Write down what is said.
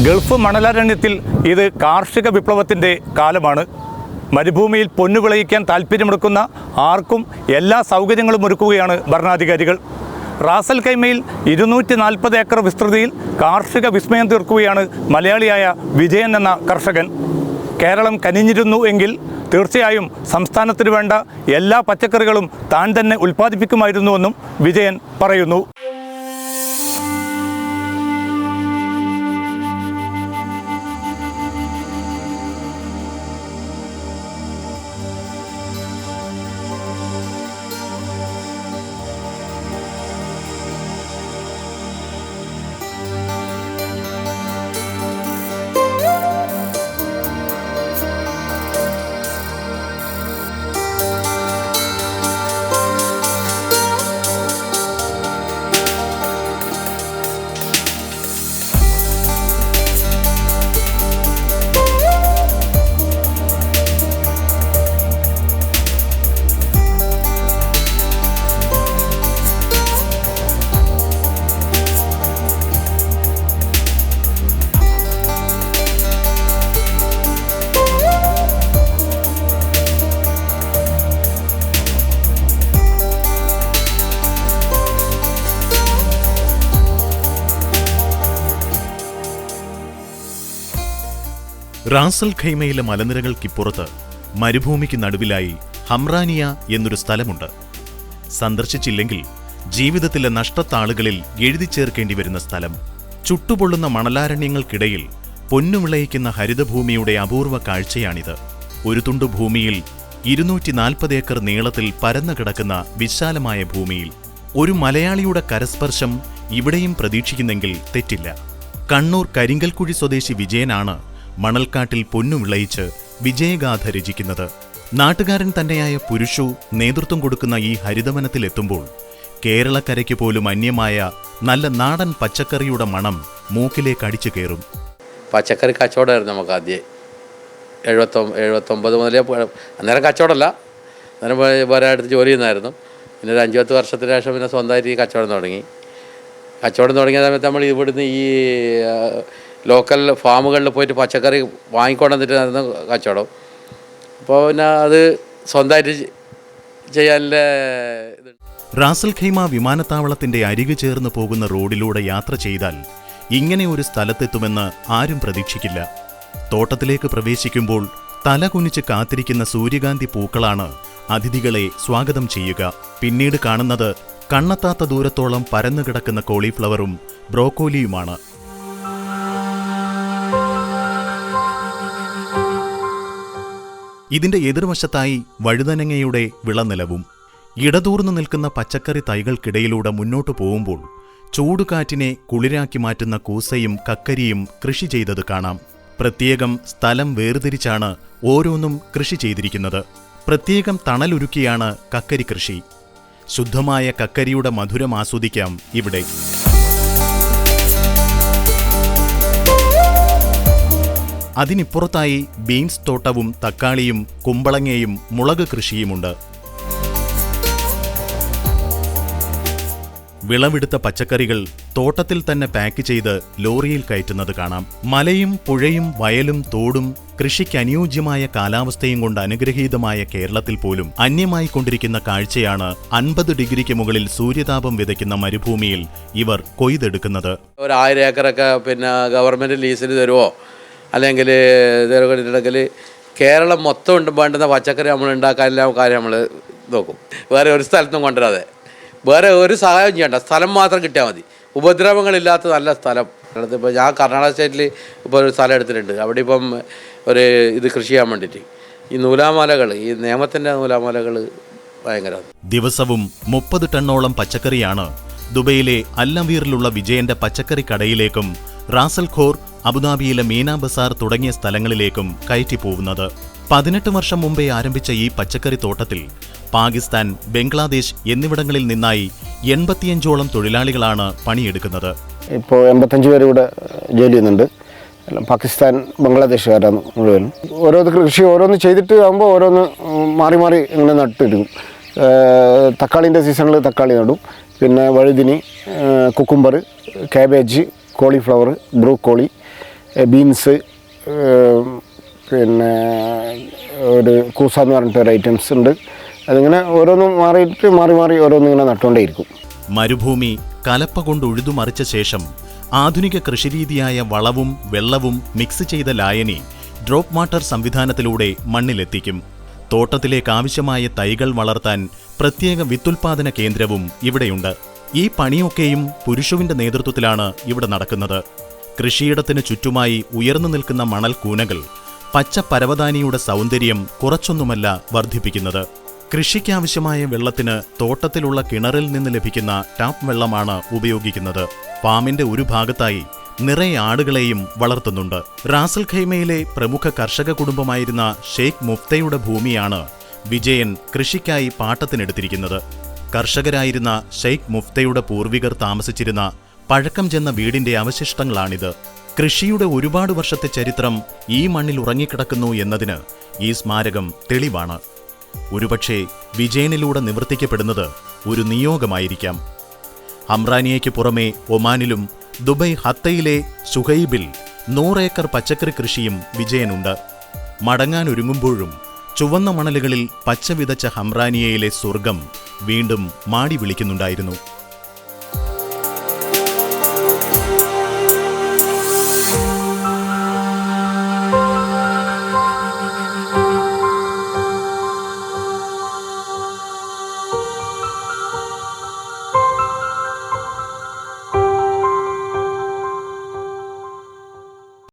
Gulf മണലാരണ്യത്തിൽ ഇത് കാർഷിക വിപ്ലവത്തിൻ്റെ കാലമാണ്. മരുഭൂമിയിൽ പൊന്നു വിളയിക്കാൻ താല്പര്യമെടുക്കുന്ന ആർക്കും എല്ലാ സൗകര്യങ്ങളും ഒരുക്കുകയാണ് ഭരണാധികാരികൾ. റാസൽ ഖൈമയിൽ 240 ഏക്കർ വിസ്തൃതിയിൽ കാർഷിക വിസ്മയം തീർക്കുകയാണ് മലയാളിയായ വിജയൻ എന്ന കർഷകൻ. കേരളം കനിഞ്ഞിരുന്നു എങ്കിൽ തീർച്ചയായും സംസ്ഥാനത്തിന് വേണ്ട എല്ലാ പച്ചക്കറികളും താൻ തന്നെ ഉൽപ്പാദിപ്പിക്കുമായിരുന്നുവെന്നും വിജയൻ പറയുന്നു. റാസൽ ഖൈമയിലെ മലനിരകൾക്കിപ്പുറത്ത് മരുഭൂമിക്ക് നടുവിലായി ഹംറാനിയ എന്നൊരു സ്ഥലമുണ്ട്. സന്ദർശിച്ചില്ലെങ്കിൽ ജീവിതത്തിലെ നഷ്ടത്താളുകളിൽ എഴുതി ചേർക്കേണ്ടി വരുന്ന സ്ഥലം. ചുട്ടുപൊള്ളുന്ന മണലാരണ്യങ്ങൾക്കിടയിൽ പൊന്നുവിളയിക്കുന്ന ഹരിതഭൂമിയുടെ അപൂർവ കാഴ്ചയാണിത്. ഒരു തുണ്ടു ഭൂമിയിൽ 240 ഏക്കർ നീളത്തിൽ പരന്നു കിടക്കുന്ന വിശാലമായ ഭൂമിയിൽ ഒരു മലയാളിയുടെ കരസ്പർശം ഇവിടെയും പ്രതീക്ഷിക്കുന്നെങ്കിൽ തെറ്റില്ല. കണ്ണൂർ കരിങ്കൽക്കുഴി സ്വദേശി വിജയനാണ് മണൽക്കാട്ടിൽ പൊന്നു വിളയിച്ച് വിജയഗാഥ രചിക്കുന്നത്. നാട്ടുകാരൻ തന്നെയായ പുരുഷു നേതൃത്വം കൊടുക്കുന്ന ഈ ഹരിതവനത്തിലെത്തുമ്പോൾ കേരളക്കരയ്ക്ക് പോലും അന്യമായ നല്ല നാടൻ പച്ചക്കറിയുടെ മണം മൂക്കിലേക്ക് അടിച്ചു കയറും. പച്ചക്കറി കച്ചവടമായിരുന്നു നമുക്ക് ആദ്യം. 79 മുതലേ. അന്നേരം കച്ചവടമല്ല, അന്നേരം വേറെ അടുത്ത് ജോലി ചെയ്യുന്നതായിരുന്നു. പിന്നെ ഒരു 5-10 വർഷത്തിന് ശേഷം പിന്നെ സ്വന്തമായിട്ട് ഈ കച്ചവടം തുടങ്ങിയ സമയത്ത് നമ്മൾ ഇവിടുന്ന് ഈ ലോക്കൽ ഫാമുകളിൽ പോയിട്ട് പച്ചക്കറി വാങ്ങിക്കൊണ്ടിരുന്നിട്ടായിരുന്നു കച്ചവടം. അപ്പോൾ പിന്നെ അത് സ്വന്തമായിട്ട് ചെയ്യാനുള്ള ഇത്. റാസൽ ഖൈമ വിമാനത്താവളത്തിന്റെ അരികു ചേർന്ന് പോകുന്ന റോഡിലൂടെ യാത്ര ചെയ്താൽ ഇങ്ങനെ ഒരു സ്ഥലത്തെത്തുമെന്ന് ആരും പ്രതീക്ഷിക്കില്ല. തോട്ടത്തിലേക്ക് പ്രവേശിക്കുമ്പോൾ തല കുനിച്ച് കാത്തിരിക്കുന്ന സൂര്യകാന്തി പൂക്കളാണ് അതിഥികളെ സ്വാഗതം ചെയ്യുക. പിന്നീട് കാണുന്നത് കണ്ണെത്താത്ത ദൂരത്തോളം പരന്നു കിടക്കുന്ന കോളിഫ്ലവറും ബ്രോക്കോലിയുമാണ്. ഇതിന്റെ എതിർവശത്തായി വഴുതനങ്ങയുടെ വിളനിലവും. ഇടതൂർന്നു നിൽക്കുന്ന പച്ചക്കറി തൈകൾക്കിടയിലൂടെ മുന്നോട്ടു പോകുമ്പോൾ ചൂടുകാറ്റിനെ കുളിരാക്കി മാറ്റുന്ന കൂസയും കക്കരിയും കൃഷി ചെയ്തത് കാണാം. പ്രത്യേകം സ്ഥലം വേർതിരിച്ചാണ് ഓരോന്നും കൃഷി ചെയ്തിരിക്കുന്നത്. പ്രത്യേകം തണലൊരുക്കിയാണ് കക്കരി കൃഷി. ശുദ്ധമായ കക്കരിയുടെ മധുരം ആസ്വദിക്കാം ഇവിടെ. അതിനിപ്പുറത്തായി ബീൻസ് തോട്ടവും തക്കാളിയും കുമ്പളങ്ങയും മുളക് കൃഷിയുമുണ്ട്. വിളവെടുത്ത പച്ചക്കറികൾ തോട്ടത്തിൽ തന്നെ പാക്ക് ചെയ്ത് ലോറിയിൽ കയറ്റുന്നത് കാണാം. മലയും പുഴയും വയലും തോടും കൃഷിക്ക് അനുയോജ്യമായ കാലാവസ്ഥയും കൊണ്ട് അനുഗ്രഹീതമായ കേരളത്തിൽ പോലും അന്യമായി കൊണ്ടിരിക്കുന്ന കാഴ്ചയാണ് 50 ഡിഗ്രിക്ക് മുകളിൽ സൂര്യതാപം വിതയ്ക്കുന്ന മരുഭൂമിയിൽ ഇവർ കൊയ്തെടുക്കുന്നത്. 1000 ഏക്കറൊക്കെ പിന്നെ ഗവൺമെൻറ് ലീസിന് തരുമോ, അല്ലെങ്കിൽ ഇതുണ്ടെങ്കിൽ കേരളം മൊത്തം വേണ്ടുന്ന പച്ചക്കറി നമ്മൾ ഉണ്ടാക്കാനെല്ലാം കാര്യം നമ്മൾ നോക്കും. വേറെ ഒരു സ്ഥലത്തും കൊണ്ടുവരാതെ, വേറെ ഒരു സഹായം ചെയ്യണ്ട, സ്ഥലം മാത്രം കിട്ടിയാൽ മതി. ഉപദ്രവങ്ങളില്ലാത്ത നല്ല സ്ഥലം. ഇപ്പോൾ ഞാൻ കർണാടക സ്റ്റേറ്റിൽ ഇപ്പോൾ ഒരു സ്ഥലം എടുത്തിട്ടുണ്ട്. അവിടെ ഇപ്പം ഒരു ഇത് കൃഷി ചെയ്യാൻ വേണ്ടിയിട്ട് ഈ നൂലാമാലകൾ, ഈ നിയമത്തിൻ്റെ നൂലാമാലകൾ ഭയങ്കര. ദിവസവും 30 ടണ്ണോളം പച്ചക്കറിയാണ് ദുബൈയിലെ അല്ലംവീറിലുള്ള വിജയന്റെ പച്ചക്കറി കടയിലേക്കും റാസൽ ഖോർ, അബുദാബിയിലെ മീന ബസാർ തുടങ്ങിയ സ്ഥലങ്ങളിലേക്കും കയറ്റിപ്പോവുന്നത്. 18 വർഷം മുമ്പേ ആരംഭിച്ച ഈ പച്ചക്കറി തോട്ടത്തിൽ പാകിസ്ഥാൻ, ബംഗ്ലാദേശ് എന്നിവിടങ്ങളിൽ നിന്നായി 85ഓളം തൊഴിലാളികളാണ് പണിയെടുക്കുന്നത്. ഇപ്പോൾ 85 പേര് ഇവിടെ ജോലി ചെയ്യുന്നുണ്ട്. പാകിസ്ഥാൻ, ബംഗ്ലാദേശുകാരാണ് മുഴുവനും. ഓരോ കൃഷി ഓരോന്ന് ചെയ്തിട്ട് ആകുമ്പോൾ ഓരോന്ന് മാറി മാറി ഇങ്ങനെ നട്ടിരിക്കും. തക്കാളിൻ്റെ സീസണിൽ തക്കാളി നടും, പിന്നെ വഴുതിനി, cucumber, cabbage, cauliflower, broccoli, beans, പിന്നെ ഒരു കൂസ എന്ന് പറഞ്ഞിട്ടൊരു ഐറ്റംസ് ഉണ്ട്. അതിങ്ങനെ ഓരോന്നും മാറി മാറി ഓരോന്നും ഇങ്ങനെ നട്ടുകൊണ്ടേയിരിക്കും. മരുഭൂമി കലപ്പ കൊണ്ട് ഉഴുതുമറിച്ച ശേഷം ആധുനിക കൃഷിരീതിയായ വളവും വെള്ളവും മിക്സ് ചെയ്ത ലായനി ഡ്രോപ്പ് വാട്ടർ സംവിധാനത്തിലൂടെ മണ്ണിലെത്തിക്കും. തോട്ടത്തിലേക്കാവശ്യമായ തൈകൾ വളർത്താൻ പ്രത്യേക വിത്തുൽപാദന കേന്ദ്രവും ഇവിടെയുണ്ട്. ഈ പണിയൊക്കെയും പുരുഷുവിന്റെ നേതൃത്വത്തിലാണ് ഇവിടെ നടക്കുന്നത്. കൃഷിയിടത്തിന് ചുറ്റുമായി ഉയർന്നു നിൽക്കുന്ന മണൽ കൂനകൾ പച്ച പരവതാനിയുടെ സൗന്ദര്യം കുറച്ചൊന്നുമല്ല വർദ്ധിപ്പിക്കുന്നത്. കൃഷിക്കാവശ്യമായ വെള്ളത്തിന് തോട്ടത്തിലുള്ള കിണറിൽ നിന്ന് ലഭിക്കുന്ന ടാപ്പ് വെള്ളമാണ് ഉപയോഗിക്കുന്നത്. ഫാമിന്റെ ഒരു ഭാഗത്തായി നിറയെ ആടുകളെയും വളർത്തുന്നുണ്ട്. റാസൽ ഖൈമയിലെ പ്രമുഖ കർഷക കുടുംബമായിരുന്ന ഷെയ്ഖ് മുഫ്തയുടെ ഭൂമിയാണ് വിജയൻ കൃഷിക്കായി പാട്ടത്തിനെടുത്തിരിക്കുന്നത്. കർഷകരായിരുന്ന ഷെയ്ഖ് മുഫ്തയുടെ പൂർവികർ താമസിച്ചിരുന്ന പഴക്കം ചെന്ന വീടിന്റെ അവശിഷ്ടങ്ങളാണിത്. കൃഷിയുടെ ഒരുപാട് വർഷത്തെ ചരിത്രം ഈ മണ്ണിൽ ഉറങ്ങിക്കിടക്കുന്നു എന്നതിന് ഈ സ്മാരകം തെളിവാണ്. ഒരുപക്ഷെ വിജയനിലൂടെ നിവർത്തിക്കപ്പെടുന്നത് ഒരു നിയോഗമായിരിക്കാം. ഹംറാനിയയ്ക്ക് പുറമെ ഒമാനിലും ദുബൈ ഹത്തയിലെ സുഹൈബിൽ 100 ഏക്കർ പച്ചക്കറി കൃഷിയും വിജയനുണ്ട്. മടങ്ങാനൊരുങ്ങുമ്പോഴും ചുവന്ന മണലുകളിൽ പച്ച വിതച്ച ഹംറാനിയയിലെ സ്വർഗം വീണ്ടും മാടി വിളിക്കുന്നുണ്ടായിരുന്നു.